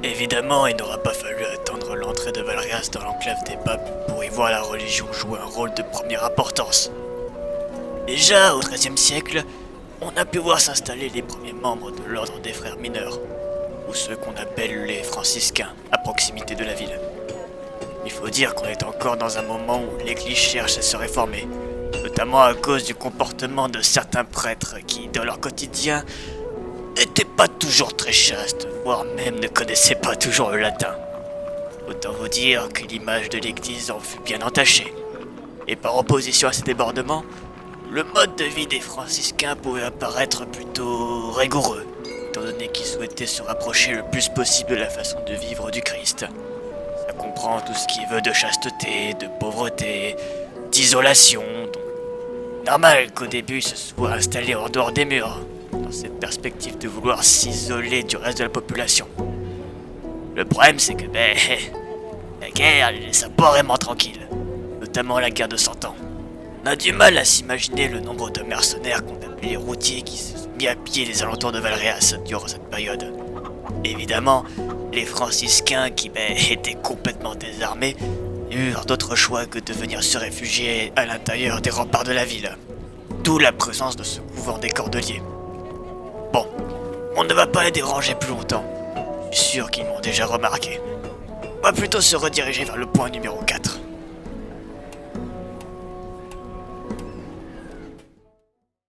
Évidemment, il n'aura pas fallu attendre l'entrée de Valrias dans l'enclave des papes pour y voir la religion jouer un rôle de première importance. Déjà, au XIIIe siècle, on a pu voir s'installer les premiers membres de l'ordre des frères mineurs, ou ceux qu'on appelle les franciscains, à proximité de la ville. Il faut dire qu'on est encore dans un moment où l'Église cherche à se réformer, notamment à cause du comportement de certains prêtres qui, dans leur quotidien, n'étaient pas toujours très chastes, voire même ne connaissaient pas toujours le latin. Autant vous dire que l'image de l'Église en fut bien entachée. Et par opposition à ces débordements, le mode de vie des franciscains pouvait apparaître plutôt rigoureux, étant donné qu'ils souhaitaient se rapprocher le plus possible de la façon de vivre du Christ. Ça comprend tout ce qui veut de chasteté, de pauvreté, d'isolation, donc normal qu'au début ils se soient installés hors dehors des murs, dans cette perspective de vouloir s'isoler du reste de la population. Le problème c'est que, la guerre les laissa pas vraiment tranquilles, notamment la guerre de 100 ans. On a du mal à s'imaginer le nombre de mercenaires qu'on appelait les routiers qui se sont mis à pied les alentours de Valréas durant cette période. Évidemment, les franciscains qui étaient complètement désarmés n'eurent d'autre choix que de venir se réfugier à l'intérieur des remparts de la ville. D'où la présence de ce couvent des Cordeliers. Bon, on ne va pas les déranger plus longtemps. Je suis sûr qu'ils m'ont déjà remarqué. On va plutôt se rediriger vers le point numéro 4.